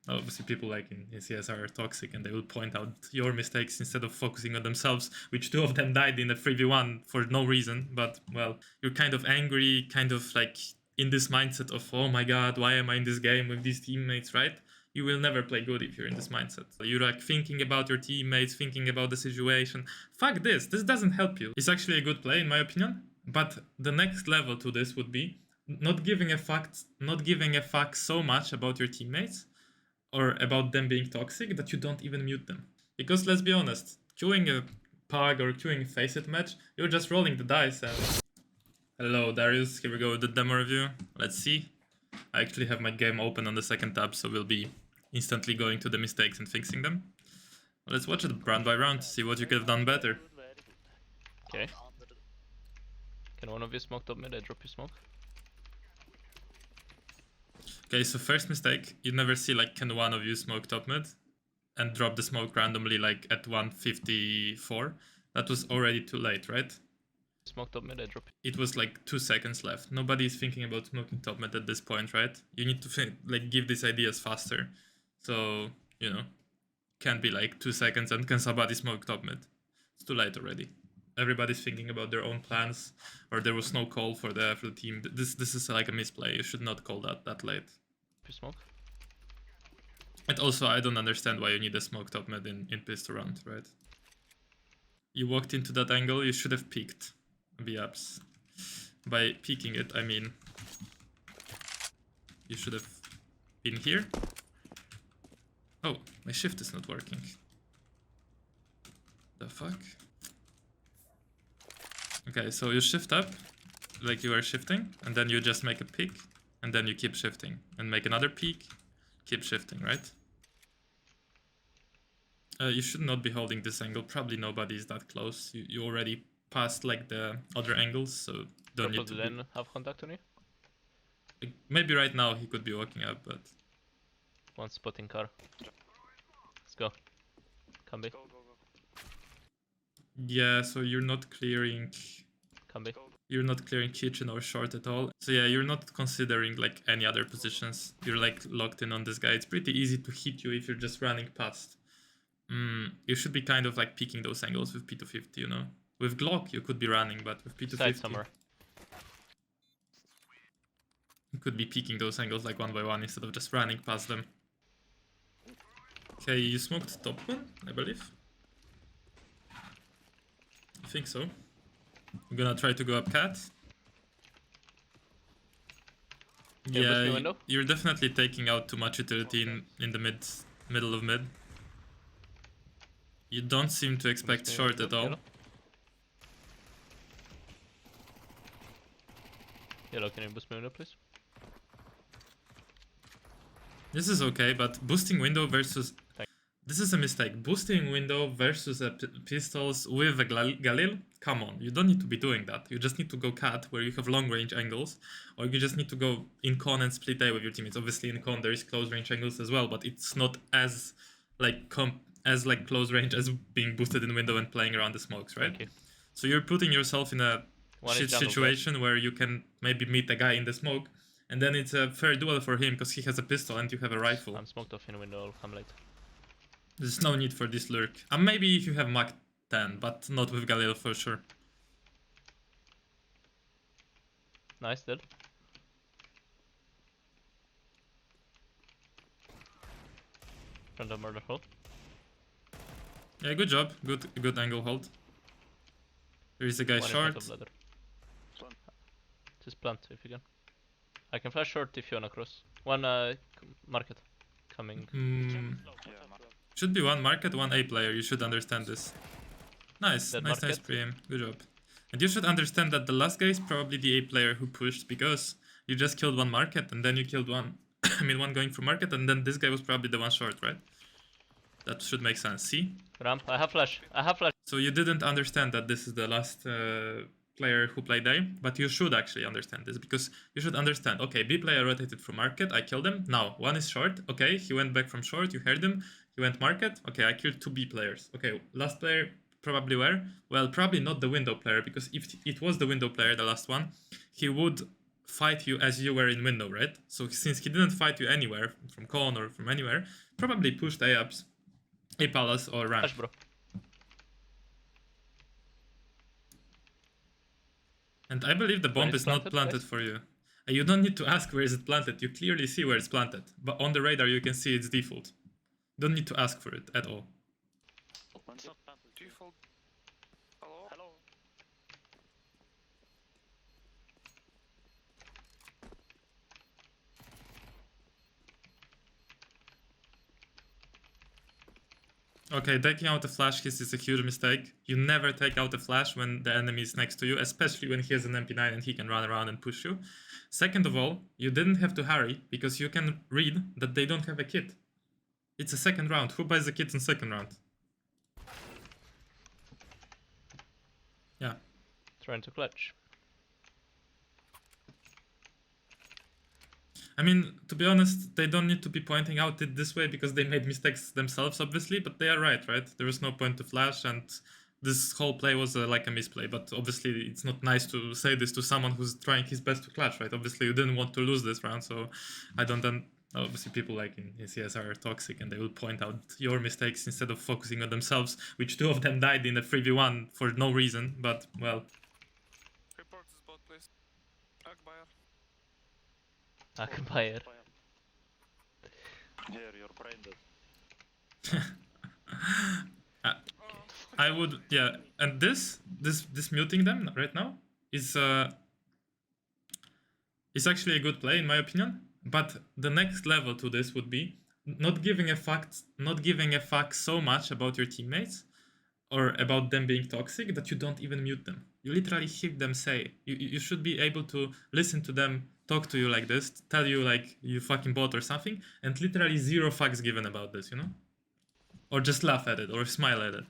Obviously, people like in CS are toxic and they will point out your mistakes instead of focusing on themselves, which 2 of them died in a 3v1 for no reason. But, well, you're kind of angry, kind of like in this mindset of, oh my god, why am I in this game with these teammates, right? You will never play good if you're in this mindset. You're like thinking about your teammates, thinking about the situation. Fuck this doesn't help you. It's actually a good play in my opinion, but the next level to this would be not giving a fuck so much about your teammates or about them being toxic that you don't even mute them. Because let's be honest, queuing a Pug or queuing a Faceit match, you're just rolling the dice and... Hello Darius, here we go with the demo review. Let's see. I actually have my game open on the second tab, so we'll be instantly going to the mistakes and fixing them. Let's watch it round by round to see what you could have done better. Okay. Can one of you smoke top mid? I drop you smoke. Okay, so first mistake, you never see like can one of you smoke top mid and drop the smoke randomly like at 154. That was already too late, right? Smoke top mid, I drop you. It was like 2 seconds left. Nobody is thinking about smoking top mid at this point, right? You need to like give these ideas faster. So, you know, can't be like 2 seconds and can somebody smoke top mid? It's too late already. Everybody's thinking about their own plans, or there was no call for the team. This is like a misplay. You should not call that late. You smoke. And also, I don't understand why you need a smoke top mid in pistol round, right? You walked into that angle. You should have peeked. B-ups. By peeking it, I mean you should have been here. Oh, my shift is not working. The fuck? Okay, so you shift up, like you are shifting, and then you just make a peek, and then you keep shifting, and make another peek, keep shifting, right? You should not be holding this angle, probably nobody is that close. You already passed like the other angles, so don't need to then have contact on you? Maybe right now he could be walking up, but... One spot in car. Let's go. Can be. Yeah, so you're not clearing... Can be. You're not clearing kitchen or short at all. So yeah, you're not considering like any other positions. You're like locked in on this guy. It's pretty easy to hit you if you're just running past. You should be kind of like peeking those angles with P250, you know? With Glock you could be running, but with P250... Side somewhere. You could be peeking those angles like one by one instead of just running past them. Okay, you smoked top one, I believe. I think so. I'm gonna try to go up cat. Yeah, you're definitely taking out too much utility in the middle of mid. You don't seem to expect short at all. Yellow, can you boost me window, please? This is okay, but boosting window versus... This is a mistake. Boosting window versus a pistols with a Galil? Come on, you don't need to be doing that. You just need to go cat where you have long range angles, or you just need to go in con and split A with your teammates. Obviously in con there is close range angles as well, but it's not as like close range as being boosted in window and playing around the smokes, right? Okay. So you're putting yourself in a shit situation where you can maybe meet a guy in the smoke, and then it's a fair duel for him because he has a pistol and you have a rifle. I'm smoked off in a window, I'll come late. There's no need for this lurk. Maybe if you have Mach 10, but not with Galil for sure. Nice, dead. Front of murder hold. Yeah, good job. Good angle hold. There is a guy short. Just plant if you can. I can flash short if you wanna cross. One market coming. Should be one market, one A player. You should understand this. Nice, nice pre-aim. Good job. And you should understand that the last guy is probably the A player who pushed, because you just killed one market and then you killed one. I mean, one going for market, and then this guy was probably the one short, right? That should make sense. See? Ramp. I have flash. I have flash. So you didn't understand that this is the last player who played A, but you should actually understand this, because you should understand, okay, B player rotated from market, I killed him, now one is short, okay, he went back from short, you heard him, he went market, okay, I killed 2 B players, okay, last player probably where? Well, probably not the window player, because if it was the window player, the last one, he would fight you as you were in window, right? So since he didn't fight you anywhere, from con or from anywhere, probably pushed A ups, A palace or ramp. Flash, bro. And I believe the bomb it's is not planted guys? for you. You don't need to ask where is it planted, you clearly see where it's planted. But on the radar you can see it's default. Don't need to ask for it at all. It's not planted. Default. Hello? Hello? Okay, taking out a flash kiss is a huge mistake. You never take out a flash when the enemy is next to you, especially when he has an MP9 and he can run around and push you. Second of all, you didn't have to hurry, because you can read that they don't have a kit. It's a second round. Who buys the kit in second round? Yeah. Trying to clutch. I mean, to be honest, they don't need to be pointing out it this way because they made mistakes themselves, obviously, but they are right? There was no point to flash, and this whole play was like a misplay, but obviously it's not nice to say this to someone who's trying his best to clutch, right? Obviously you didn't want to lose this round, so I don't then... Obviously people like in CS are toxic and they will point out your mistakes instead of focusing on themselves, which 2 of them died in a 3v1 for no reason, but well... Report this bot, please. Akbayar. Akbayar. Yeah, your brain dead. I would, yeah, and this muting them right now is actually a good play in my opinion. But the next level to this would be not giving a fuck so much about your teammates or about them being toxic that you don't even mute them. You literally hear them say. You should be able to listen to them talk to you like this, tell you like you fucking bot or something, and literally 0 fucks given about this, you know? Or just laugh at it or smile at it.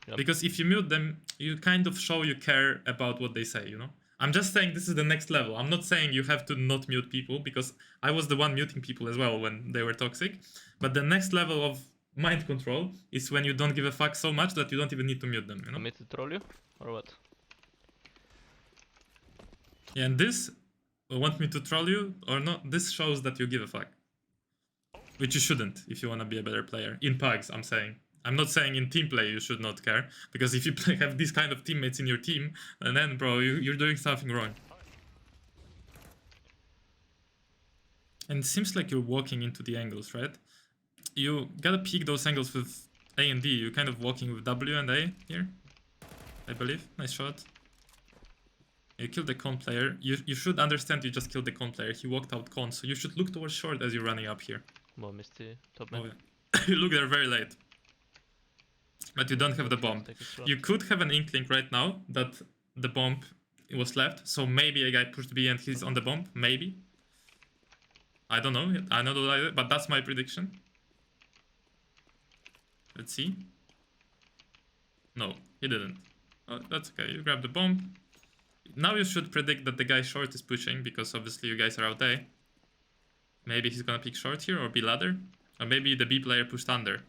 Yep. Because if you mute them, you kind of show you care about what they say, you know? I'm just saying this is the next level. I'm not saying you have to not mute people, because I was the one muting people as well when they were toxic. But the next level of mind control is when you don't give a fuck so much that you don't even need to mute them, you know? Want me to troll you? Or what? Yeah, and this, want me to troll you or not, this shows that you give a fuck. Which you shouldn't if you want to be a better player. In pugs, I'm saying. I'm not saying in team play you should not care, because if you have these kind of teammates in your team, and then bro, you're doing something wrong. And it seems like you're walking into the angles, right? You gotta peek those angles with A and D. You're kind of walking with W and A here, I believe. Nice shot. You killed the con player. You should understand you just killed the con player. He walked out con, so you should look towards short as you're running up here. Well, Misty, top man. Oh, yeah. You look there very late. But you don't have the bomb. You could have an inkling right now that the bomb was left, so maybe a guy pushed B and he's on the bomb, maybe. I don't know, I don't know, but that's my prediction. Let's see. No, he didn't. Oh, that's okay, you grab the bomb. Now you should predict that the guy short is pushing, because obviously you guys are out A. Maybe he's gonna pick short here, or B ladder. Or maybe the B player pushed under.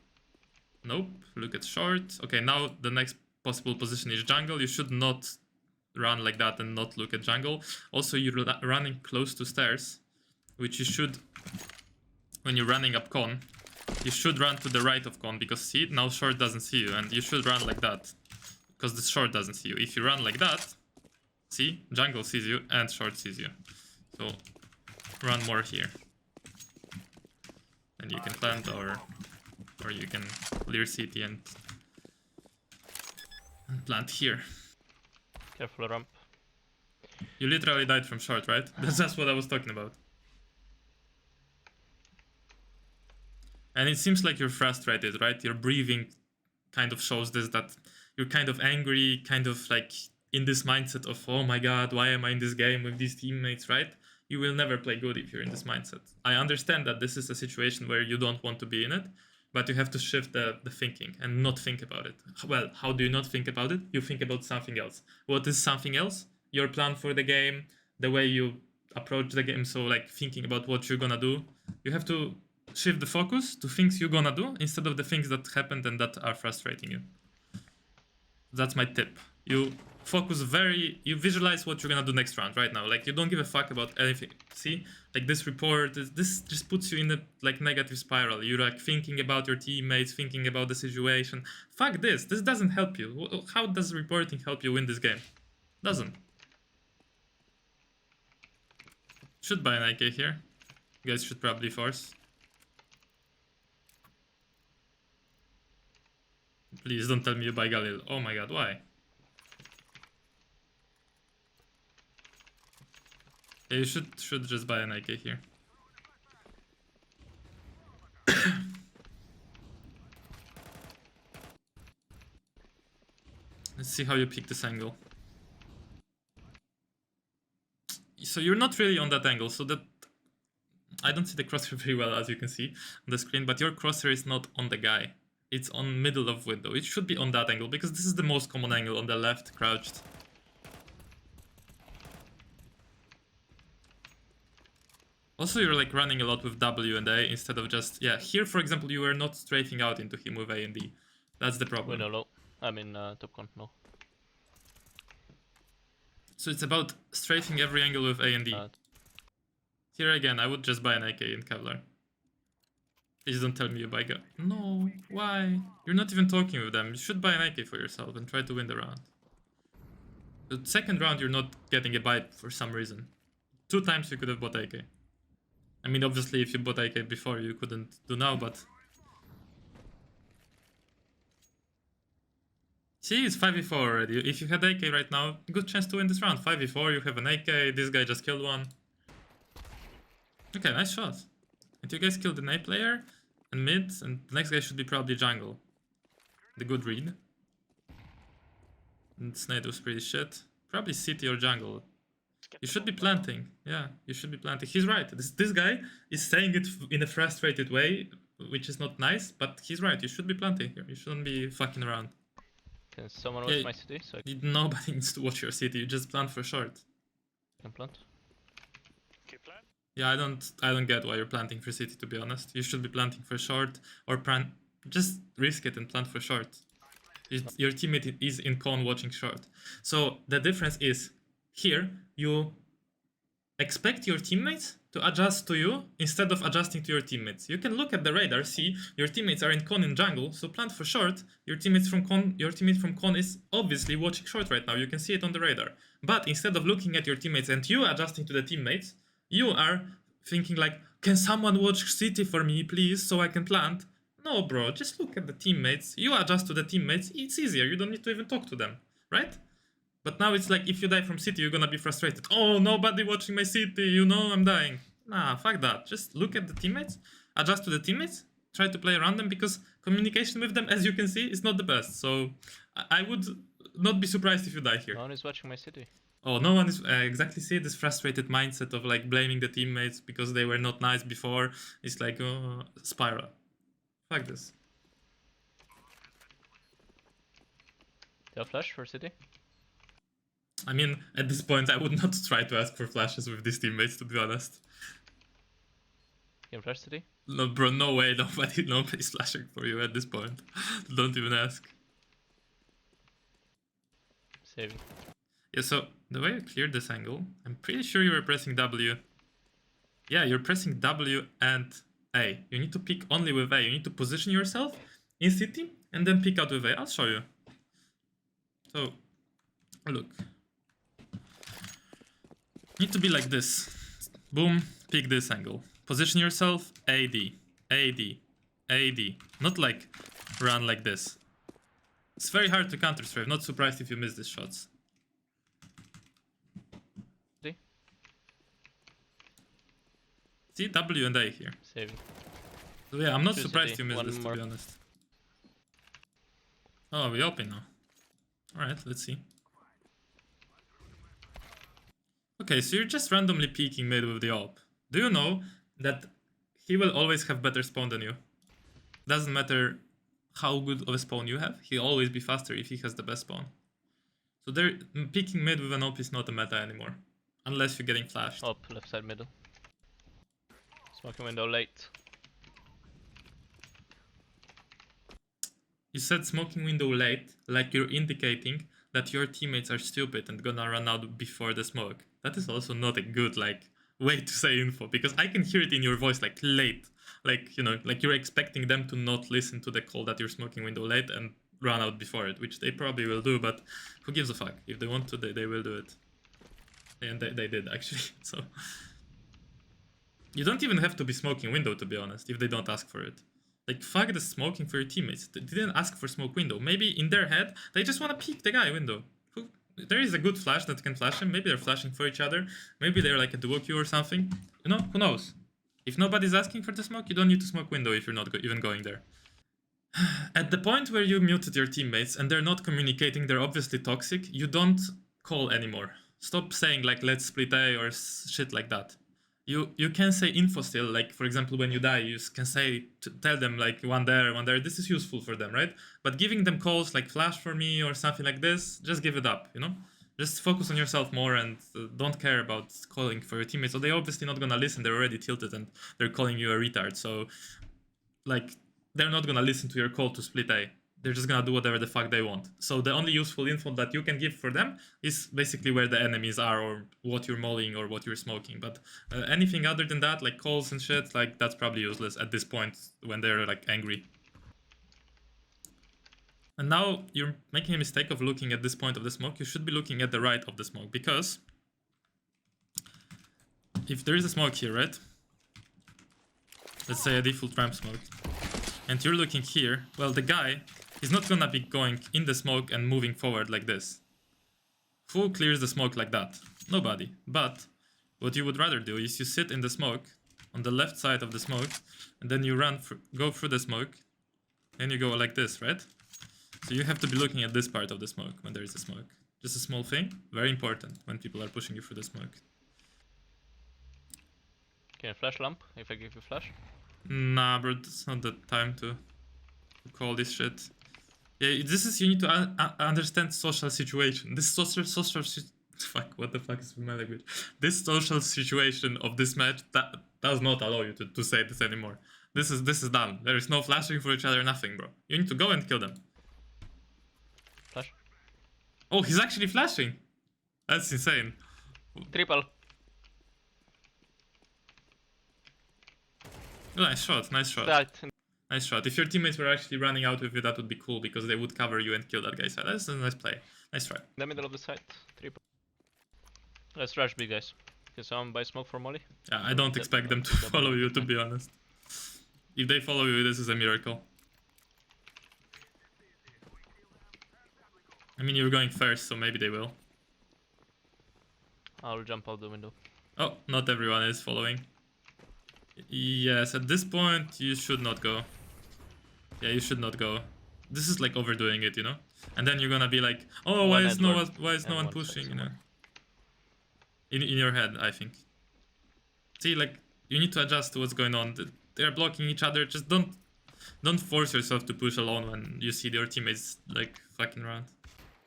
Nope, look at short. Okay, now the next possible position is jungle. You should not run like that and not look at jungle. Also, you're running close to stairs, which you should, when you're running up con, you should run to the right of con, because see, now short doesn't see you, and you should run like that, because the short doesn't see you. If you run like that, see, jungle sees you and short sees you. So, run more here. And you can plant, or you can clear city and plant here. Careful ramp. You literally died from short, right? That's just what I was talking about. And it seems like you're frustrated, right? Your breathing kind of shows this, that you're kind of angry, kind of like in this mindset of, oh my god, why am I in this game with these teammates, right? You will never play good if you're in this mindset. I understand that this is a situation where you don't want to be in it, but you have to shift the thinking and not think about it. Well, how do you not think about it? You think about something else. What is something else? Your plan for the game, the way you approach the game, so like thinking about what you're gonna do. You have to shift the focus to things you're gonna do instead of the things that happened and that are frustrating you. That's my tip. You focus you visualize what you're gonna do next round right now. Like, you don't give a fuck about anything. See, like this report, this just puts you in a like negative spiral. You're like thinking about your teammates, thinking about the situation. Fuck this doesn't help you. How does reporting help you win this game? Doesn't. Should buy an AK here. You guys should probably force. Please don't tell me you buy Galil. Oh my god, why? Yeah, you should just buy an AK here. Let's see how you pick this angle. So you're not really on that angle, so that I don't see the crosshair very well, as you can see on the screen, but your crosshair is not on the guy. It's on middle of window. It should be on that angle, because this is the most common angle, on the left, crouched. Also, you're like running a lot with W and A instead of just... Yeah, here, for example, you were not strafing out into him with A and D. That's the problem. Window low. I mean, top con, no. So it's about strafing every angle with A and D. Here again, I would just buy an AK in Kevlar. Please don't tell me you buy Gun. No, why? You're not even talking with them. You should buy an AK for yourself and try to win the round. The second round, you're not getting a buy for some reason. 2 times you could have bought AK. I mean, obviously, if you bought AK before, you couldn't do now, but... See, it's 5v4 already. If you had AK right now, good chance to win this round. 5v4, you have an AK, this guy just killed one. Okay, nice shot. And you guys killed an A player and mid, and the next guy should be probably jungle. The good read. And Snade was pretty shit. Probably city or jungle. You should be planting. Yeah, you should be planting. He's right. This guy is saying it in a frustrated way, which is not nice, but he's right. You should be planting here. You shouldn't be fucking around. Can someone watch my city? So Nobody needs to watch your city. You just plant for short. I can plant. Okay, plan. Yeah, I don't get why you're planting for city, to be honest. You should be planting for short or just risk it and plant for short. Your teammate is in con watching short. So the difference is here you expect your teammates to adjust to you instead of adjusting to your teammates. You can look at the radar, see your teammates are in con in jungle, so plant for short. Your teammate from con is obviously watching short right now. You can see it on the radar. But instead of looking at your teammates and you adjusting to the teammates, you are thinking like, can someone watch city for me, please, so I can plant? No, bro, just look at the teammates. You adjust to the teammates. It's easier. You don't need to even talk to them, right? But now it's like, if you die from city, you're gonna be frustrated. Oh, nobody watching my city, you know, I'm dying. Nah, fuck that. Just look at the teammates, adjust to the teammates, try to play around them, because communication with them, as you can see, is not the best. So I would not be surprised if you die here. No one is watching my city. Oh, no one is exactly. See this frustrated mindset of like blaming the teammates because they were not nice before. It's like spiral. Fuck this. Do you have flash for city? I mean, at this point, I would not try to ask for flashes with these teammates, to be honest. You can flash city? No, bro, no way. Nobody's flashing for you at this point. Don't even ask. Saving. Yeah, so the way I cleared this angle, I'm pretty sure you were pressing W. Yeah, you're pressing W and A. You need to pick only with A. You need to position yourself in city and then pick out with A. I'll show you. So, look. Need to be like this. Boom, pick this angle. Position yourself, AD, AD, AD. Not like run like this. It's very hard to counter strafe. Not surprised if you miss these shots. See, W and A here. Saving. So yeah, I'm not Two surprised city, you missed one this, to more. be honest. Oh, we open now. Alright, let's see. Okay, so you're just randomly peeking mid with the AWP. Do you know that he will always have better spawn than you? Doesn't matter how good of a spawn you have, he'll always be faster if he has the best spawn. So peeking mid with an AWP is not a meta anymore. Unless you're getting flashed. Up, left side middle. Smoking window late. You said smoking window late, like you're indicating that your teammates are stupid and gonna run out before the smoke, that is also not a good like way to say info, because I can hear it in your voice like late, like, you know, like you're expecting them to not listen to the call that you're smoking window late and run out before it, which they probably will do, but who gives a fuck? If they want to, they will do it. And they did actually. So you don't even have to be smoking window, to be honest, if they don't ask for it. Like, fuck the smoking for your teammates. They didn't ask for smoke window. Maybe in their head, they just want to peek the guy window. There is a good flash that can flash him. Maybe they're flashing for each other. Maybe they're like a duo queue or something. You know, who knows? If nobody's asking for the smoke, you don't need to smoke window if you're not even going there. At the point where you muted your teammates and they're not communicating, they're obviously toxic, you don't call anymore. Stop saying like, let's split A or shit like that. You can say info still, like for example when you die you can say, tell them like one there, this is useful for them, right? But giving them calls like flash for me or something like this, just give it up, you know? Just focus on yourself more and don't care about calling for your teammates. So they're obviously not gonna listen, they're already tilted and they're calling you a retard, so like they're not gonna listen to your call to split A. They're just gonna do whatever the fuck they want. So the only useful info that you can give for them is basically where the enemies are or what you're mollying or what you're smoking. But anything other than that, like calls and shit, like that's probably useless at this point when they're like angry. And now you're making a mistake of looking at this point of the smoke. You should be looking at the right of the smoke, because if there is a smoke here, right? Let's say a default ramp smoke, and you're looking here, well, the guy is not gonna be going in the smoke and moving forward like this. Who clears the smoke like that? Nobody. But what you would rather do is you sit in the smoke, on the left side of the smoke, and then you go through the smoke, and you go like this, right? So you have to be looking at this part of the smoke when there is a smoke. Just a small thing, very important when people are pushing you through the smoke. Can you flash lamp if I give you flash? Nah, bro, it's not the time to call this shit. Yeah, this is, you need to understand social situation. This fuck, what the fuck is my language? This social situation of this match that does not allow you to say this anymore. This is done. There is no flashing for each other, nothing, bro. You need to go and kill them. Flash. Oh, he's actually flashing. That's insane. Triple. Nice shot, nice shot. Right. Nice shot. If your teammates were actually running out with you, that would be cool, because they would cover you and kill that guy's side. That's a nice play. Nice try. In the middle of the site. Triple. Let's rush big guys. Can someone buy smoke for Molly? Yeah, I don't expect them to follow you, to be honest. If they follow you, this is a miracle. I mean, you're going first, so maybe they will. I'll jump out the window. Oh, not everyone is following. Yes, at this point, you should not go. Yeah, you should not go. This is like overdoing it, you know? And then you're gonna be like, oh, why is no one pushing, you know? In your head, I think. See, like, you need to adjust to what's going on. They're blocking each other. Just don't force yourself to push alone when you see your teammates, like, fucking around.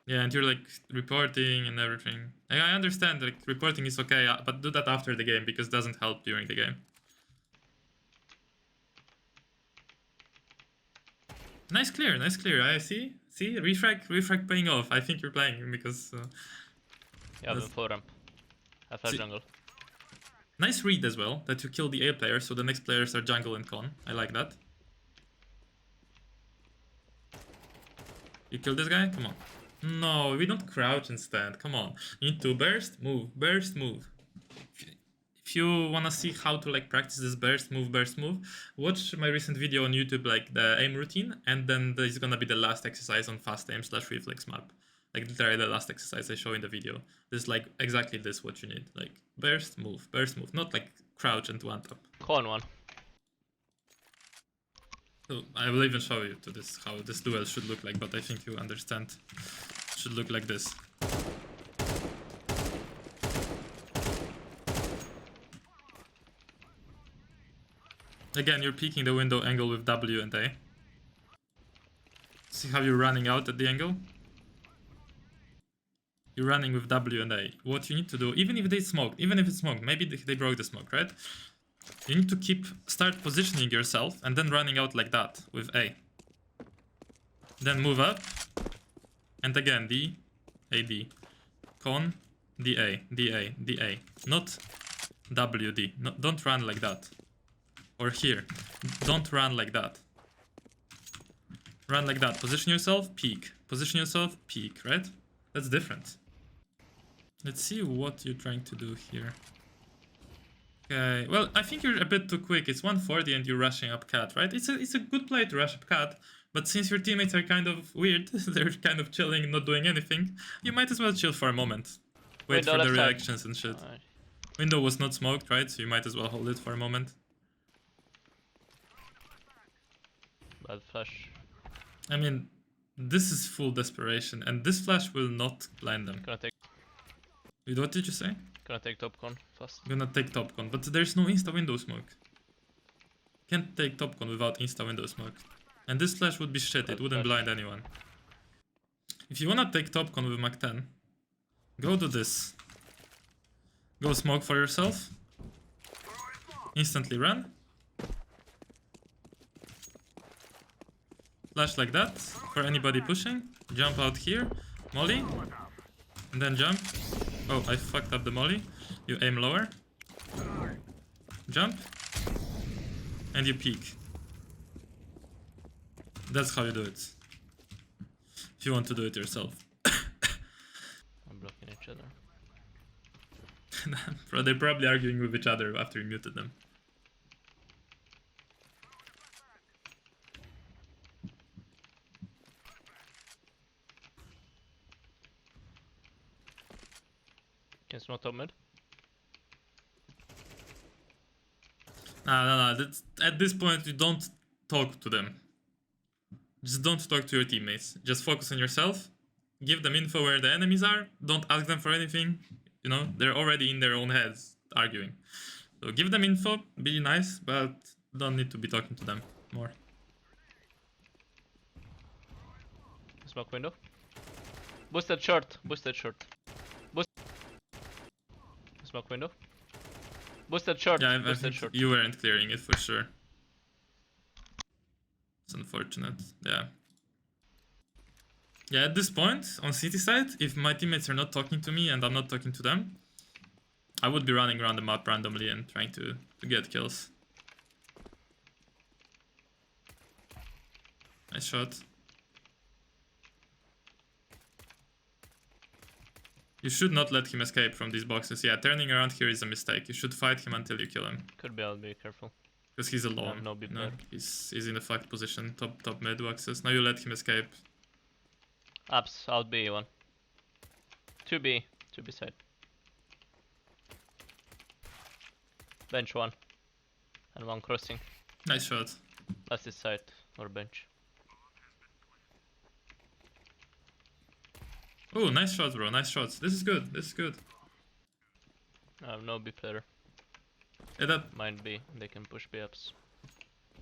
Yeah, and you're, like, reporting and everything. I understand, like, reporting is okay, but do that after the game, because it doesn't help during the game. Nice clear, nice clear. I see, refrag paying off. I think you're playing because. Yeah, I'm full ramp. I flash jungle. Nice read as well that you kill the A player, so the next players are jungle and con. I like that. You kill this guy? Come on. No, we don't crouch and stand. Come on. You need to burst, move, burst, move. If you wanna see how to like practice this burst, move, watch my recent video on YouTube, like the aim routine, and then there's gonna be the last exercise on fast aim / reflex map. Like literally the last exercise I show in the video. This is like exactly this what you need. Like burst, move, not like crouch and one tap. Con one. So I will even show you to this how this duel should look like, but I think you understand. It should look like this. Again, you're peeking the window angle with W and A. See how you're running out at the angle? You're running with W and A. What you need to do, even if it's smoked, maybe they broke the smoke, right? You need to start positioning yourself and then running out like that with A. Then move up. And again, D. AD. Con, DA, DA, DA. Not WD. No, don't run like that. Or here. Don't run like that. Run like that. Position yourself, peek. Position yourself, peek, right? That's different. Let's see what you're trying to do here. Okay, well, I think you're a bit too quick. It's 140 and you're rushing up cat, right? It's a good play to rush up cat, but since your teammates are kind of weird, they're kind of chilling, not doing anything, you might as well chill for a moment. Wait Window for the left side. reactions and shit. Alright. Window was not smoked, right? So you might as well hold it for a moment. Bad flash. I mean, this is full desperation, and this flash will not blind them. Gonna take Wait, what did you say? top con fast. I'm gonna take top con, but there's no insta window smoke. Can't take top con without insta window smoke. And this flash would be shit, it wouldn't blind anyone. If you wanna take top con with Mach 10, go do this. Go smoke for yourself. Instantly run. Flash like that for anybody pushing. Jump out here. Molly. And then jump. Oh, I fucked up the molly. You aim lower. Jump. And you peek. That's how you do it. If you want to do it yourself. I'm blocking each other. Bro, they're probably arguing with each other after you muted them. Can smoke top mid. No. At this point, you don't talk to them. Just don't talk to your teammates. Just focus on yourself. Give them info where the enemies are. Don't ask them for anything. You know, they're already in their own heads arguing. So give them info, be nice, but don't need to be talking to them more. Smoke window. Boosted short. Boosted short. Smoke window. Boosted short. Yeah, I boosted think short. you weren't clearing it for sure. It's unfortunate, yeah. Yeah, at this point, on city side, if my teammates are not talking to me and I'm not talking to them, I would be running around the map randomly and trying to get kills. Nice shot. You should not let him escape from these boxes. Yeah, turning around here is a mistake. You should fight him until you kill him. Could be, I'll be careful. Because he's alone. No B No, player. he's in a fucked position. Top mid boxes. Now you let him escape. Apps, out B one. 2B side. Bench one. And one crossing. Nice shot. Last is side or bench. Oh, nice shots, bro. Nice shots. This is good. This is good. I have no B player. Yeah, that. Mind B. They can push B ups.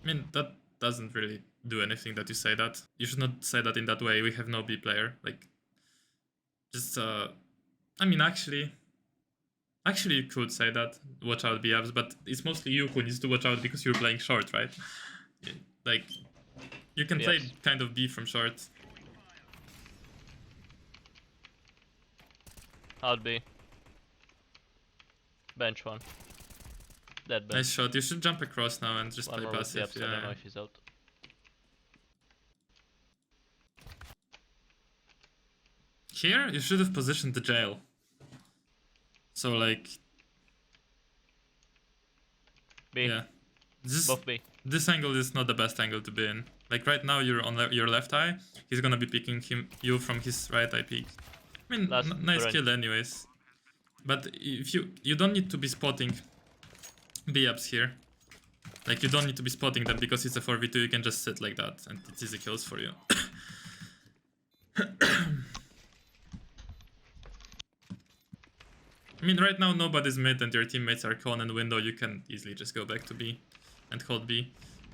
I mean, that doesn't really do anything that you say that. You should not say that in that way. We have no B player. Like, just I mean, actually, you could say that. Watch out B ups, but it's mostly you who needs to watch out because you're playing short, right? Like, you can play Yes. kind of B from short. Out B. Bench one. Dead bench. Nice shot. You should jump across now and just One play more with the passive. ups. I don't know Yeah. if he's out. Here, you should have positioned the jail. So like, B. yeah, Both B. this angle is not the best angle to be in. Like right now, you're on your left eye. He's gonna be picking you from his right eye peak. I mean, Last nice range. kill anyways. But if you don't need to be spotting B-ups here. Like you don't need to be spotting them because it's a 4v2. You can just sit like that and it's easy kills for you. I mean, right now nobody's mid and your teammates are con and window. You can easily just go back to B and hold B.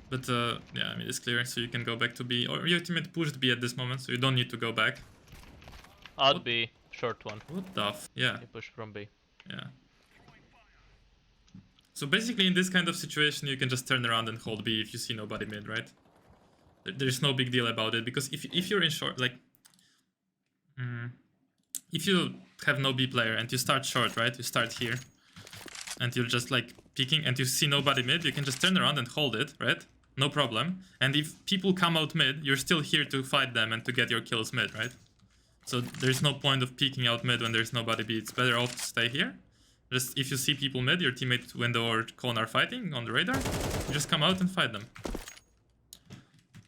But yeah, I mean, it's clear, so you can go back to B. Or your teammate pushed B at this moment, so you don't need to go back. Out What? B. Short one. What the f? Yeah, You push from B. yeah. So basically in this kind of situation, you can just turn around and hold B if you see nobody mid, right? There's no big deal about it, because if you're in short, like... if you have no B player and you start short, right? You start here, and you're just like peeking, and you see nobody mid, you can just turn around and hold it, right? No problem. And if people come out mid, you're still here to fight them and to get your kills mid, right? So there's no point of peeking out mid when there's nobody B. It's better off to stay here. Just if you see people mid, your teammate window or cone are fighting on the radar, you just come out and fight them.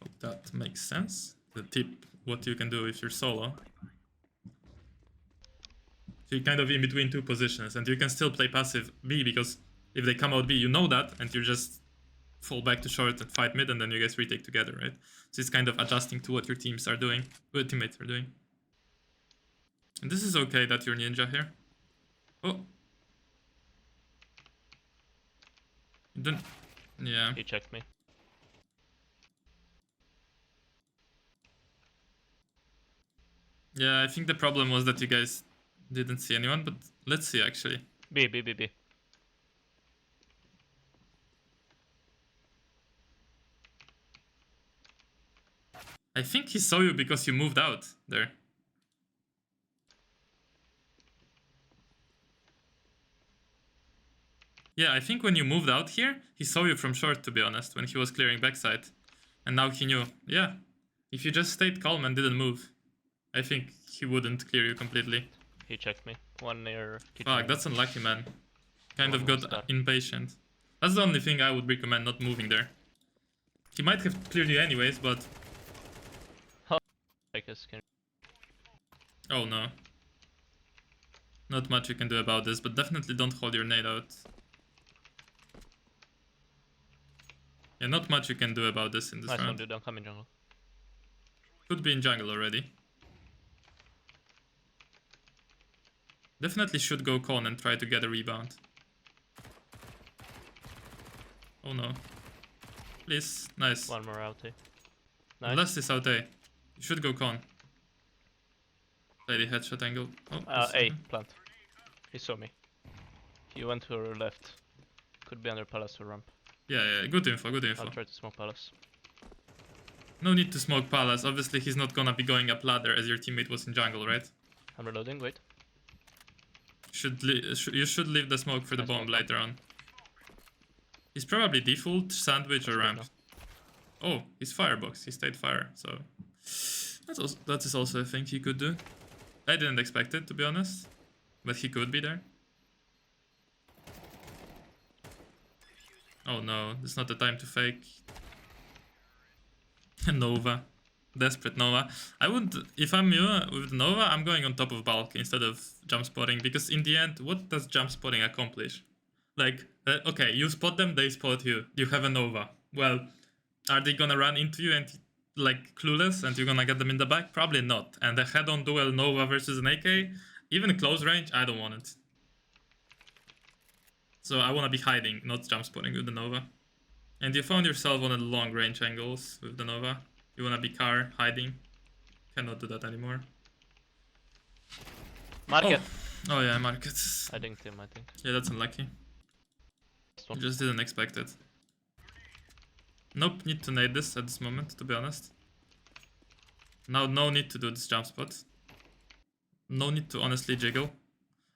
Hope that makes sense. The tip, what you can do if you're solo. So you're kind of in between two positions, and you can still play passive B, because if they come out B, you know that, and you just fall back to short and fight mid, and then you guys retake together, right? So it's kind of adjusting to what your teams are doing, what your teammates are doing. And this is okay that you're ninja here. Oh. You don't... Yeah. He checked me. Yeah, I think the problem was that you guys didn't see anyone, but let's see actually. B, B, B, B. I think he saw you because you moved out there. Yeah, I think when you moved out here, he saw you from short, to be honest, when he was clearing backside. And now he knew. Yeah, if you just stayed calm and didn't move, I think he wouldn't clear you completely. He checked me. One near kitchen. Fuck, that's unlucky, man. Kind One of more got star. impatient. That's the only thing I would recommend, not moving there. He might have cleared you anyways, but... I guess can... Oh no. Not much you can do about this, but definitely don't hold your nade out. Yeah, not much you can do about this in this Nice one, round. dude. Don't come in jungle. Could be in jungle already. Definitely should go con and try to get a rebound. Oh no. Please, nice. One more out, eh? Nice. Unless it's out A. You should go con. Play the headshot angle. Oh, A, plant. He saw me. He went to her left. Could be under palace or ramp. Yeah, good info, good info. I'll try to smoke palace. No need to smoke palace. Obviously, he's not gonna be going up ladder as your teammate was in jungle, right? I'm reloading, wait. You should leave the smoke for the Nice bomb smoke. later on. He's probably default, sandwich, or ramp. Oh, he's firebox. He stayed fire, so that is also a thing he could do. I didn't expect it, to be honest, but he could be there. Oh no, it's not the time to fake. Nova. Desperate Nova. I would, if I'm you with Nova, I'm going on top of bulk instead of jump spotting, because in the end, what does jump spotting accomplish? Like, okay, you spot them, they spot you. You have a Nova. Well, are they gonna run into you and like clueless and you're gonna get them in the back? Probably not. And a head-on duel Nova versus an AK, even close range, I don't want it. So I wanna be hiding, not jump spotting with the Nova. And you found yourself on the long range angles with the Nova. You wanna be car, hiding. Cannot do that anymore. Market! Oh yeah, markets. I dinged him, I think. Yeah, that's unlucky. Last one. Just didn't expect it. Nope, need to nade this at this moment, to be honest. Now, no need to do this jump spot. No need to honestly jiggle.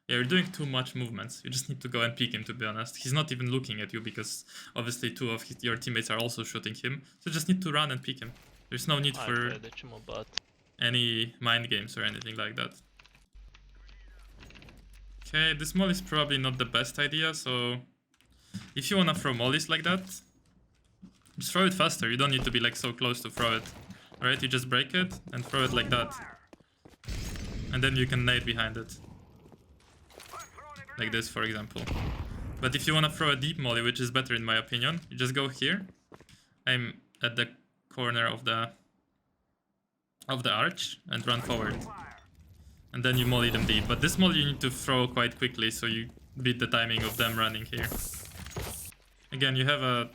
Yeah, you're doing too much movements. You just need to go and peek him, to be honest. He's not even looking at you because obviously two of your teammates are also shooting him. So you just need to run and peek him. There's no need for any mind games or anything like that. Okay, this molly is probably not the best idea, so if you wanna throw mollies like that, just throw it faster. You don't need to be like so close to throw it. Alright, you just break it and throw it like that. And then you can nade behind it. Like this, for example. But if you wanna throw a deep molly, which is better in my opinion, you just go here. Aim at the corner of the arch and run forward. And then you molly them deep. But this molly you need to throw quite quickly, so you beat the timing of them running here. Again, you have a...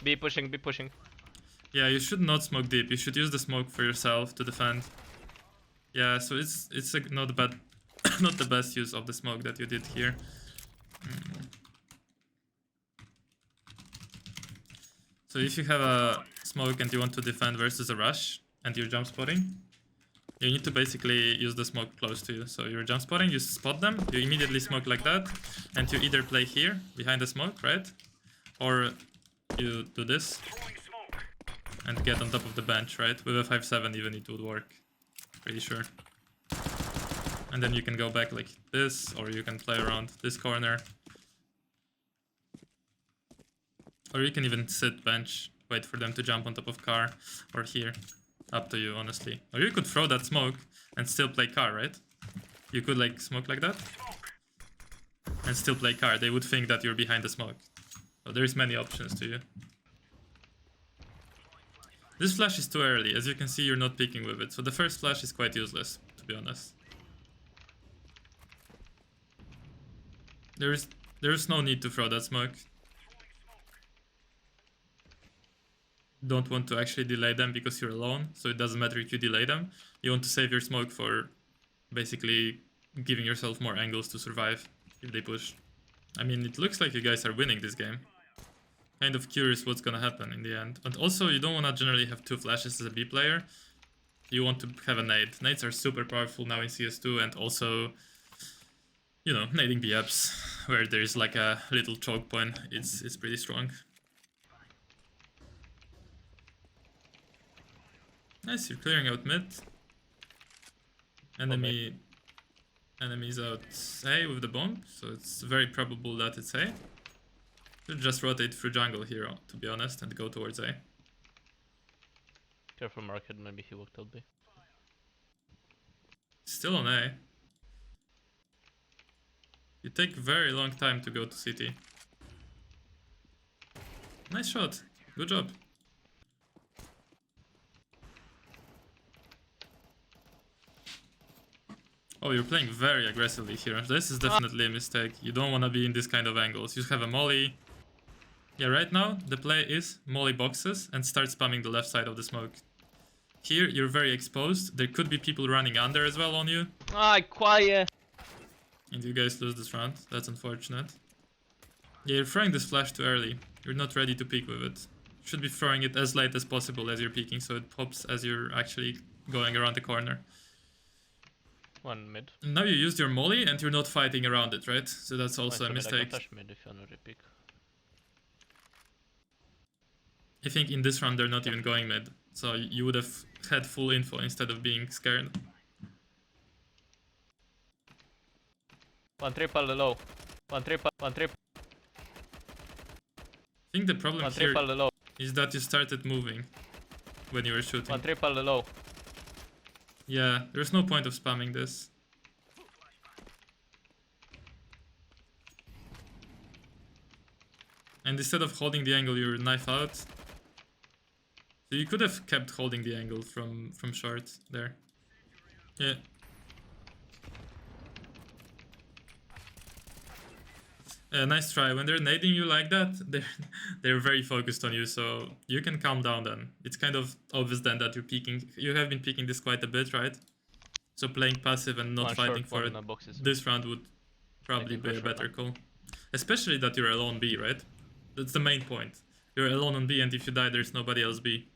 Be pushing, be pushing. Yeah, you should not smoke deep. You should use the smoke for yourself to defend. Yeah, so it's not bad, not the best use of the smoke that you did here. So if you have a smoke and you want to defend versus a rush, and you're jump spotting, You need to basically use the smoke close to you. So you're jump spotting, you spot them, you immediately smoke like that, and you either play here, behind the smoke, right? Or you do this, and get on top of the bench, right? With a 5-7 even it would work. Pretty sure. And then you can go back like this, or you can play around this corner. Or you can even sit bench, wait for them to jump on top of car, or here. Up to you, honestly. Or you could throw that smoke and still play car, right? You could like smoke like that and still play car. They would think that you're behind the smoke. So there's many options to you. This flash is too early. As you can see, you're not picking with it. So the first flash is quite useless, to be honest. There's no need to throw that smoke. Don't want to actually delay them because you're alone, so it doesn't matter if you delay them. You want to save your smoke for basically giving yourself more angles to survive if they push. I mean, it looks like you guys are winning this game. Kind of curious what's gonna happen in the end. And also, you don't want to generally have two flashes as a B player. You want to have a nade. Nades are super powerful now in CS2, and also, you know, nading B ups where there's like a little choke point. It's pretty strong. Nice, you're clearing out mid. Enemy's out A with the bomb, so it's very probable that it's A. Should just rotate through jungle here, to be honest, and go towards A. Careful market, maybe he walked out B. Still on A. You take very long time to go to CT. Nice shot. Good job. Oh, you're playing very aggressively here. This is definitely a mistake. You don't want to be in this kind of angles. You have a molly. Yeah, right now the play is molly boxes and start spamming the left side of the smoke. Here you're very exposed. There could be people running under as well on you. Ah, quiet! And you guys lose this round. That's unfortunate. Yeah, you're throwing this flash too early. You're not ready to peek with it. Should be throwing it as late as possible as you're peeking, so it pops as you're actually going around the corner. One mid. Now you used your molly and you're not fighting around it, right? So that's also a I mistake. can flash mid if you want to repick. I think in this round they're not even going mid, so you would have had full info instead of being scared. One triple low. One triple. I think the problem One here triple low. is that you started moving when you were shooting. One triple low. Yeah, there's no point of spamming this. And instead of holding the angle, you knife out. So you could have kept holding the angle from short there. Yeah. Nice try. When they're nading you like that, they're very focused on you, so you can calm down then. It's kind of obvious then that you're peeking. You have been peeking this quite a bit, right? So playing passive and not One fighting short, for it, one boxes. this round would probably can be go a short better now. call. Especially that you're alone B, right? That's the main point. You're alone on B, and if you die, there's nobody else B.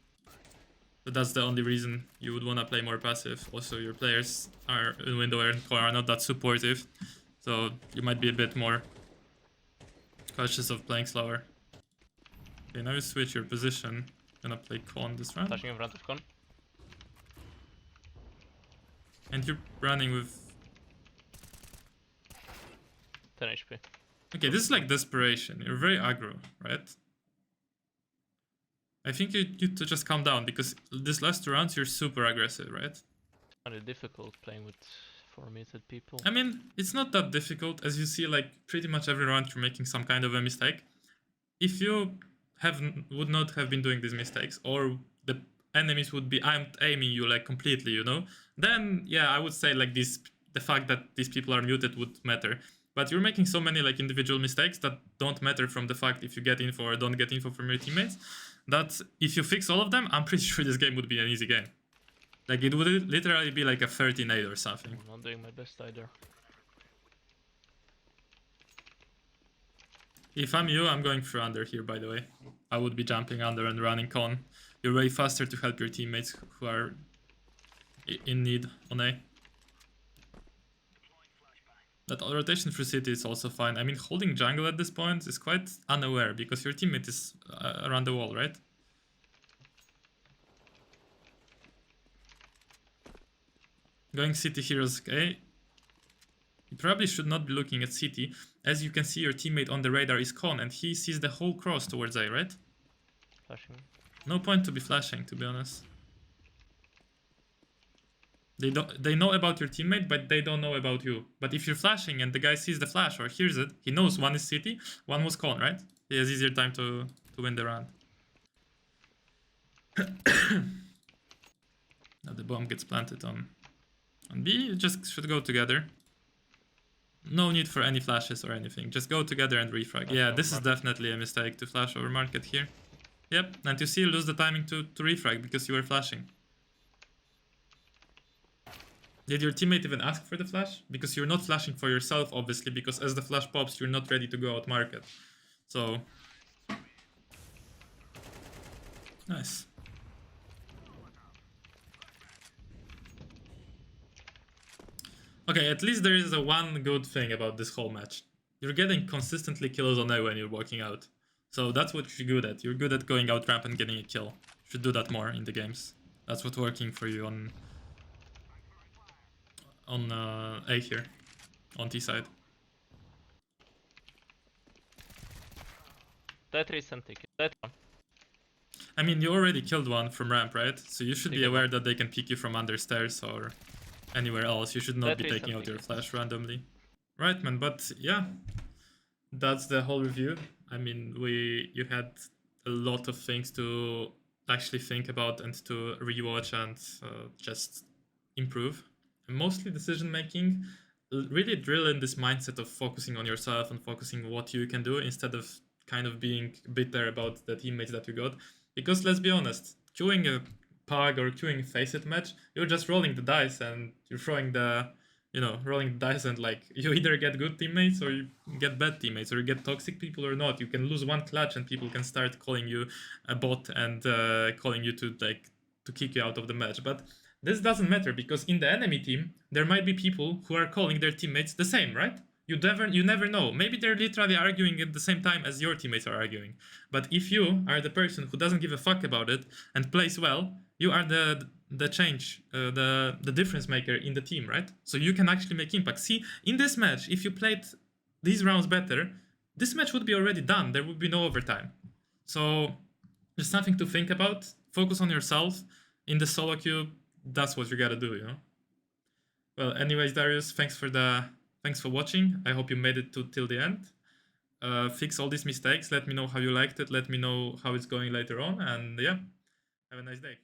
So that's the only reason you would want to play more passive. Also, your players are in window and core are not that supportive, so you might be a bit more cautious of playing slower. Okay, now you switch your position. Gonna play con this round. Flashing in front of con. And you're running with... 10 HP. Okay, this is like desperation. You're very aggro, right? I think you need to just calm down, because this last 2 rounds you're super aggressive, right? Kind of difficult playing with 4 muted people. I mean, it's not that difficult. As you see, like, pretty much every round you're making some kind of a mistake. If you would not have been doing these mistakes, or the enemies would be aiming you like completely, you know, then yeah, I would say like the fact that these people are muted would matter. But you're making so many like individual mistakes that don't matter from the fact if you get info or don't get info from your teammates, that if you fix all of them, I'm pretty sure this game would be an easy game. Like, it would literally be like a 13-8 or something. I'm not doing my best either. If I'm you, I'm going through under here, by the way. I would be jumping under and running con. You're way faster to help your teammates who are in need on A. That rotation through city is also fine. I mean, holding jungle at this point is quite unaware because your teammate is around the wall, right? Going city heroes A. You probably should not be looking at city. As you can see, your teammate on the radar is Con and he sees the whole cross towards A, right? Flashing. No point to be flashing, to be honest. They know about your teammate, but they don't know about you. But if you're flashing and the guy sees the flash or hears it, he knows one is city, one was Con, right? He has easier time to win the round. Now the bomb gets planted on B. You just should go together. No need for any flashes or anything. Just go together and refrag. Yeah, this is definitely a mistake to flash over market here. Yep, and you see, lose the timing to refrag because you were flashing. Did your teammate even ask for the flash? Because you're not flashing for yourself, obviously, because as the flash pops, you're not ready to go out market. So... nice. Okay, at least there is a one good thing about this whole match. You're getting consistently kills on A when you're walking out. So that's what you're good at. You're good at going out ramp and getting a kill. You should do that more in the games. That's what's working for you on A here, on T side. That recent ticket. That one. I mean, you already killed one from ramp, right? So you should be Ticket aware one. that they can pick you from under stairs or anywhere else. You should not That be taking recent out your ticket. flash randomly. Right, man, but yeah. That's the whole review. I mean, you had a lot of things to actually think about and to rewatch and just improve. And mostly decision making. Really drill in this mindset of focusing on yourself and focusing what you can do instead of kind of being bitter about the teammates that you got. Because let's be honest, queuing a Pug or queuing a Faceit match, you're just rolling the dice and you're throwing the rolling the dice and like you either get good teammates or you get bad teammates or you get toxic people or not. You can lose one clutch and people can start calling you a bot and calling you to kick you out of the match. But this doesn't matter because in the enemy team there might be people who are calling their teammates the same, right? You never know. Maybe they're literally arguing at the same time as your teammates are arguing. But if you are the person who doesn't give a fuck about it and plays well, you are the change, the difference maker in the team, right? So you can actually make impact. See, in this match, if you played these rounds better, this match would be already done. There would be no overtime. So there's something to think about. Focus on yourself. In the solo queue, that's what you gotta do, you know? Well, anyways, Darius, thanks for watching. I hope you made it till the end. Fix all these mistakes. Let me know how you liked it. Let me know how it's going later on. And yeah, have a nice day.